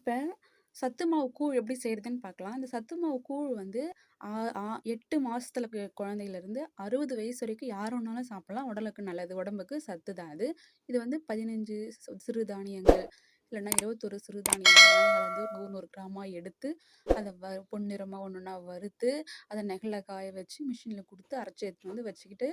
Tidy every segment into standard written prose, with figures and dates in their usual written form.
இப்ப சத்து மாவு கூழ் எப்படி செய்றதுன்னு பார்க்கலாம். இந்த சத்து மாவு கூழ் வந்து ஆ ஆ 8 மாசத்துல குழந்தையிலருந்து 60 வயசு வரைக்கும் யார் வேணாலும் சாப்பிடலாம். உடலுக்கு நல்லது. உடம்புக்கு சத்து தான் அது. இது வந்து 15 சிறுதானியங்கள் இல்லன்னா 21 சிறுதானியங்கள்லாம் கலந்து 100, 100 கிராமா எடுத்து, அத பொன்னிறமா ஒண்ணொண்ணா வறுத்து, அத நெகிழ்ல காய வச்சு மிஷின்ல குடுத்து அரைச்சு எடுத்துட்டு வந்து வச்சுக்கிட்டு,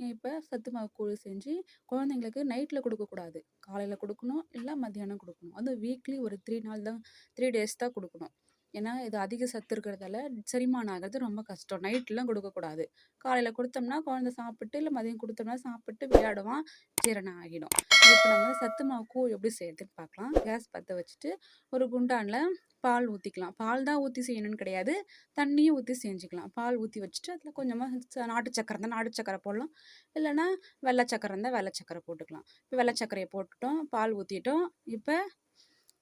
இப்ப சத்து மாவு கூழ் செஞ்சு குழந்தைங்களுக்கு நைட்ல குடுக்கக்கூடாது. காலையில குடுக்கணும், இல்ல மத்தியானம் குடுக்கணும். அதுவும் வீக்லி ஒரு 3 நாள் தான் 3 டேஸ் தான் குடுக்கணும். ஏன்னா, இது அதிக சத்து இருக்கிறதால செரிமானம் ஆகுறது ரொம்ப கஷ்டம். நைட்லாம் குடுக்கக்கூடாது. காலையில குடுத்தோம்னா, குழந்தை சாப்பிட்டு, இல்ல மதியம் குடுத்தோம்னா சாப்பிட்டு விளையாடுவான். ஜீரணம் ஆகிடும். இப்ப நம்ம சத்து மாவு கூழ் எப்படி செய்றதுன்னு பார்க்கலாம். கேஸ் பத்த வச்சுட்டு, ஒரு குண்டான்ல பால் ஊத்திக்கலாம். பால் தான் ஊத்தி செய்யணும்னு கிடையாது. தண்ணியும் ஊத்தி செஞ்சுக்கலாம். பால் ஊத்தி வச்சுட்டு, அதில கொஞ்சமா நாட்டு சர்க்கரை இருந்தா நாட்டு சர்க்கரை போடலாம். இல்லன்னா வெள்ள சர்க்கரை இருந்தா வெள்ள சர்க்கரை போட்டுக்கலாம். இப்ப வெள்ள சர்க்கரைய போட்டுட்டோம். பால் ஊத்திட்டோம். இப்ப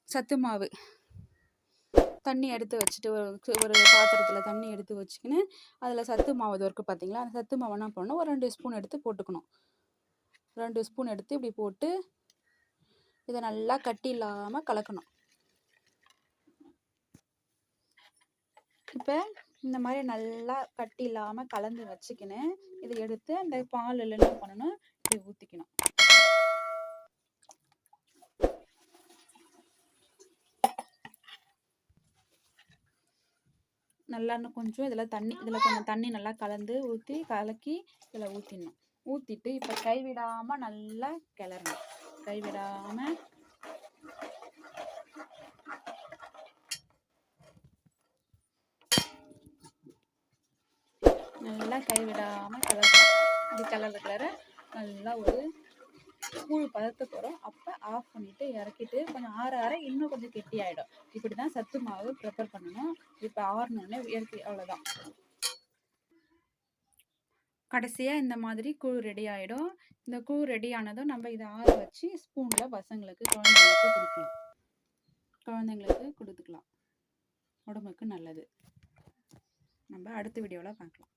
சத்து மாவு தண்ணி எடுத்து வச்சுட்டு ஒரு பாத்திரத்துல தண்ணி எடுத்து வச்சுக்கின்னு, அதில சத்து மாவு இது இருக்கு பார்த்தீங்களா? அந்த சத்து மாவு என்ன பண்ணணும், ஒரு 2 ஸ்பூன் எடுத்து போட்டுக்கணும். 2 ஸ்பூன் எடுத்து இப்படி போட்டு, இத நல்லா கட்டி இல்லாம கலக்கணும். இப்ப இந்த மாரி நல்லா கட்டி இல்லாம கலந்து வச்சுக்கின்னு, இத எடுத்து அந்த பாலுல என்ன பண்ணணும், இப்படி ஊத்திக்கணும். நல்லா இன்னும் கொஞ்சம் இதில கொஞ்சம் தண்ணி நல்லா கலந்து ஊத்தி, கலக்கி இதில ஊத்திடணும். ஊத்திட்டு இப்ப கைவிடாம நல்லா கிளறணும். கைவிடாம நல்லா கைவிடாம கிளறணும். இப்படி கிளற நல்லா ஒரு கூழ் பதத்துக்கு வரும். அப்ப ஆஃப் பண்ணிட்டு இறக்கிட்டு கொஞ்சம் ஆற ஆற இன்னும் கொஞ்சம் கெட்டியாயிடும். இப்படிதான் சத்து மாவு ப்ரிப்பேர் பண்ணணும். இப்ப ஆறுனோனே இறக்கி அவ்வளோதான். கடைசியா இந்த மாதிரி கூழ் ரெடி ஆயிடும். இந்த கூழ் ரெடி ஆனதும் நம்ம இத ஆற வச்சு ஸ்பூன்ல குழந்தைங்களுக்கு குடுக்கலாம். குழந்தைங்களுக்கு குடுத்துக்கலாம். உடம்புக்கு நல்லது. நம்ம அடுத்த வீடியோல பார்க்கலாம்.